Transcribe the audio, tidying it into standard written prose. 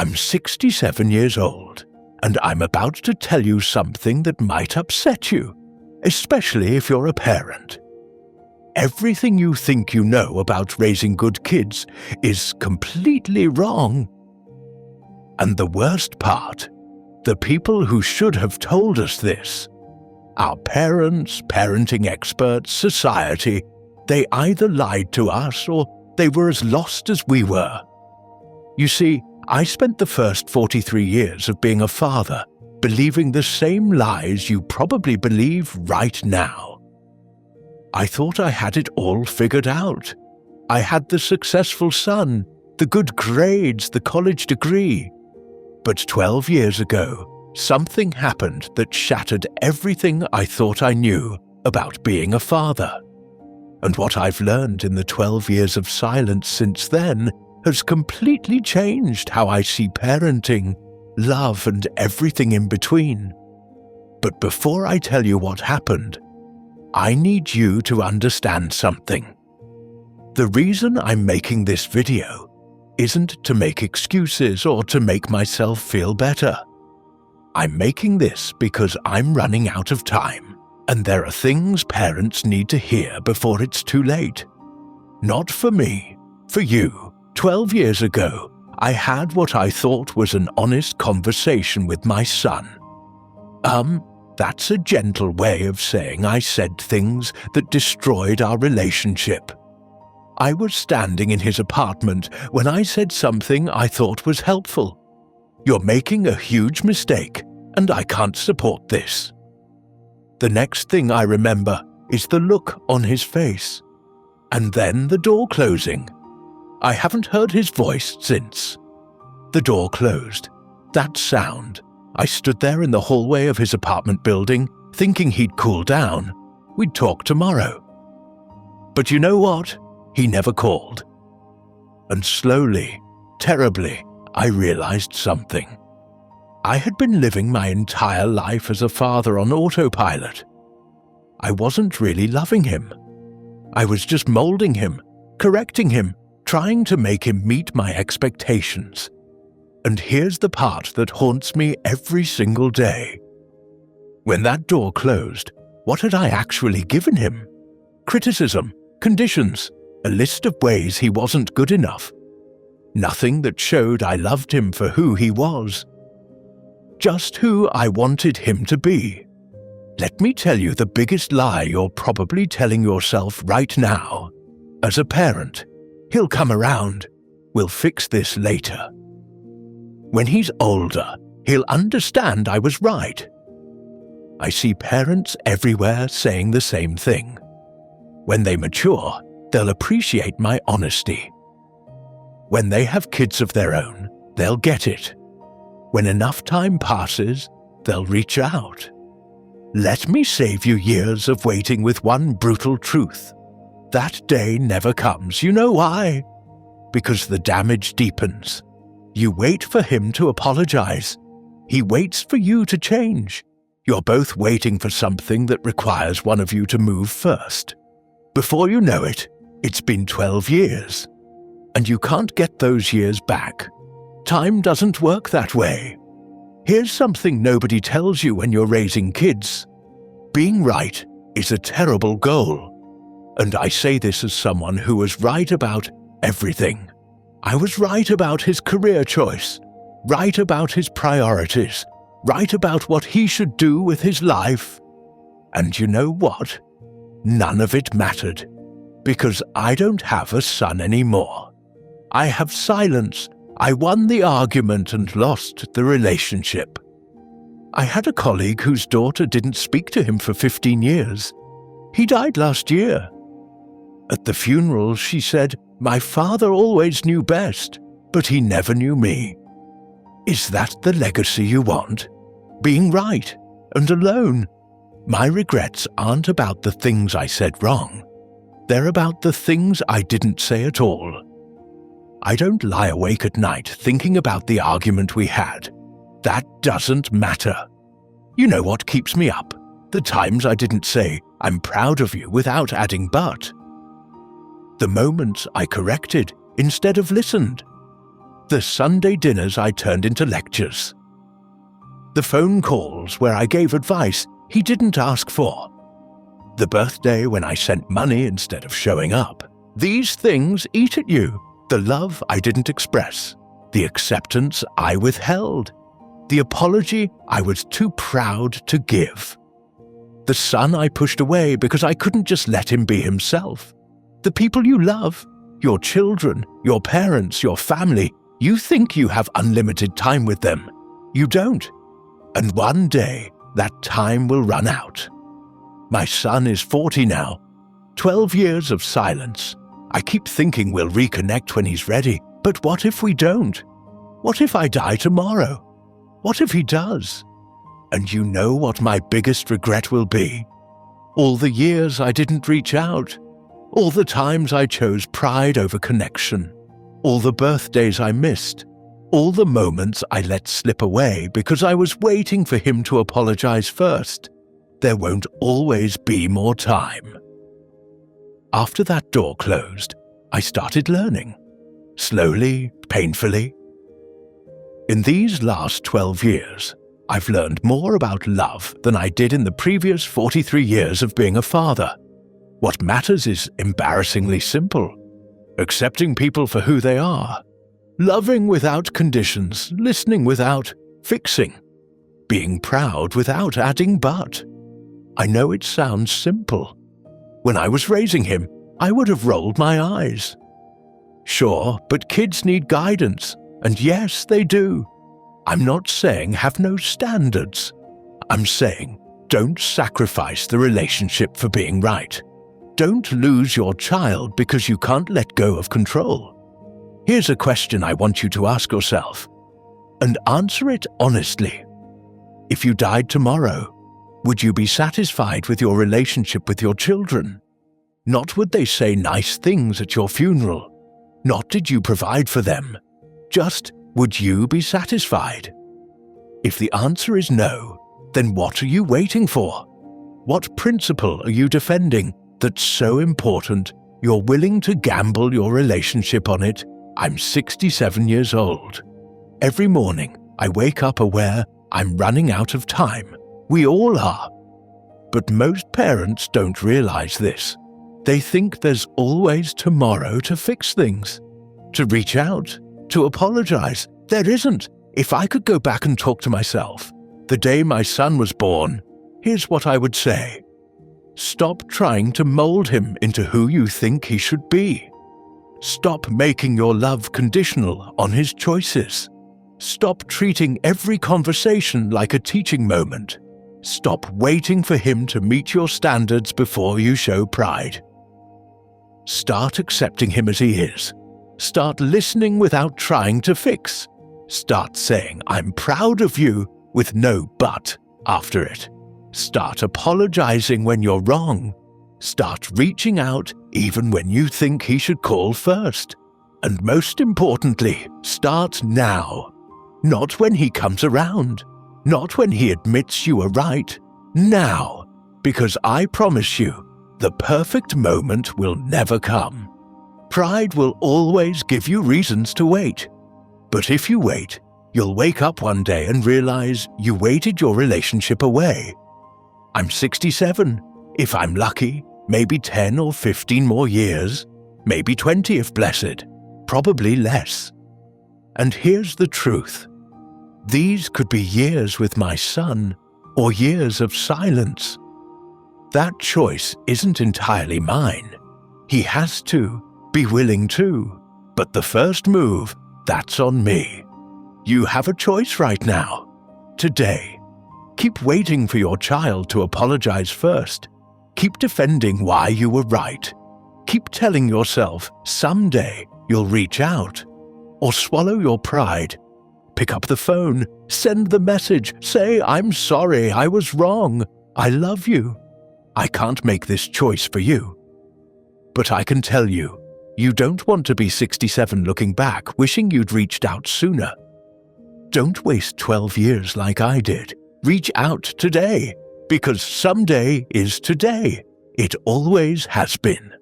I'm 67 years old, and I'm about to tell you something that might upset you, especially if you're a parent. Everything you think you know about raising good kids is completely wrong. And the worst part, the people who should have told us this, our parents, parenting experts, society, they either lied to us or they were as lost as we were. You see, I spent the first 43 years of being a father believing the same lies you probably believe right now. I thought I had it all figured out. I had the successful son, the good grades, the college degree. But 12 years ago, something happened that shattered everything I thought I knew about being a father. And what I've learned in the 12 years of silence since then has completely changed how I see parenting, love, and everything in between. But before I tell you what happened, I need you to understand something. The reason I'm making this video isn't to make excuses or to make myself feel better. I'm making this because I'm running out of time, and there are things parents need to hear before it's too late. Not for me, for you. 12 years ago, I had what I thought was an honest conversation with my son. That's a gentle way of saying I said things that destroyed our relationship. I was standing in his apartment when I said something I thought was helpful. You're making a huge mistake, and I can't support this. The next thing I remember is the look on his face, and then the door closing. I haven't heard his voice since. The door closed. That sound. I stood there in the hallway of his apartment building, thinking he'd cool down. We'd talk tomorrow. But you know what? He never called. And slowly, terribly, I realized something. I had been living my entire life as a father on autopilot. I wasn't really loving him. I was just molding him, correcting him, trying to make him meet my expectations. And here's the part that haunts me every single day. When that door closed, what had I actually given him? Criticism, conditions, a list of ways he wasn't good enough. Nothing that showed I loved him for who he was. Just who I wanted him to be. Let me tell you the biggest lie you're probably telling yourself right now. As a parent, he'll come around. We'll fix this later. When he's older, he'll understand I was right. I see parents everywhere saying the same thing. When they mature, they'll appreciate my honesty. When they have kids of their own, they'll get it. When enough time passes, they'll reach out. Let me save you years of waiting with one brutal truth. That day never comes. You know why? Because the damage deepens. You wait for him to apologize. He waits for you to change. You're both waiting for something that requires one of you to move first. Before you know it, it's been 12 years. And you can't get those years back. Time doesn't work that way. Here's something nobody tells you when you're raising kids. Being right is a terrible goal. And I say this as someone who was right about everything. I was right about his career choice, right about his priorities, right about what he should do with his life. And you know what? None of it mattered, because I don't have a son anymore. I have silence. I won the argument and lost the relationship. I had a colleague whose daughter didn't speak to him for 15 years. He died last year. At the funeral, she said, "My father always knew best, but he never knew me." Is that the legacy you want? Being right and alone? My regrets aren't about the things I said wrong. They're about the things I didn't say at all. I don't lie awake at night thinking about the argument we had. That doesn't matter. You know what keeps me up? The times I didn't say, "I'm proud of you," without adding "but." The moments I corrected instead of listened. The Sunday dinners I turned into lectures. The phone calls where I gave advice he didn't ask for. The birthday when I sent money instead of showing up. These things eat at you. The love I didn't express. The acceptance I withheld. The apology I was too proud to give. The son I pushed away because I couldn't just let him be himself. The people you love, your children, your parents, your family, you think you have unlimited time with them. You don't. And one day, that time will run out. My son is 40 now. 12 years of silence. I keep thinking we'll reconnect when he's ready, but what if we don't? What if I die tomorrow? What if he does? And you know what my biggest regret will be? All the years I didn't reach out. All the times I chose pride over connection. All the birthdays I missed. All the moments I let slip away because I was waiting for him to apologize first. There won't always be more time. After that door closed, I started learning. Slowly, painfully. In these last 12 years, I've learned more about love than I did in the previous 43 years of being a father. What matters is embarrassingly simple. Accepting people for who they are. Loving without conditions, listening without fixing. Being proud without adding but. I know it sounds simple. When I was raising him, I would have rolled my eyes. Sure, but kids need guidance, and yes, they do. I'm not saying have no standards. I'm saying don't sacrifice the relationship for being right. Don't lose your child because you can't let go of control. Here's a question I want you to ask yourself, and answer it honestly. If you died tomorrow, would you be satisfied with your relationship with your children? Not would they say nice things at your funeral. Not did you provide for them. Just would you be satisfied? If the answer is no, then what are you waiting for? What principle are you defending that's so important you're willing to gamble your relationship on it? I'm 67 years old. Every morning, I wake up aware I'm running out of time. We all are. But most parents don't realize this. They think there's always tomorrow to fix things, to reach out, to apologize. There isn't. If I could go back and talk to myself, the day my son was born, here's what I would say. Stop trying to mold him into who you think he should be. Stop making your love conditional on his choices. Stop treating every conversation like a teaching moment. Stop waiting for him to meet your standards before you show pride. Start accepting him as he is. Start listening without trying to fix. Start saying, I'm proud of you, with no but after it. Start apologizing when you're wrong. Start reaching out even when you think he should call first. And most importantly, start now. Not when he comes around. Not when he admits you were right. Now. Because I promise you, the perfect moment will never come. Pride will always give you reasons to wait. But if you wait, you'll wake up one day and realize you waited your relationship away. I'm 67. If I'm lucky, maybe 10 or 15 more years. Maybe 20 if blessed. Probably less. And here's the truth. These could be years with my son, or years of silence. That choice isn't entirely mine. He has to, be willing to. But the first move, that's on me. You have a choice right now. Today. Keep waiting for your child to apologize first. Keep defending why you were right. Keep telling yourself someday you'll reach out. Or swallow your pride. Pick up the phone, send the message, say, I'm sorry, I was wrong, I love you. I can't make this choice for you. But I can tell you, you don't want to be 67 looking back, wishing you'd reached out sooner. Don't waste 12 years like I did. Reach out today, because someday is today. It always has been.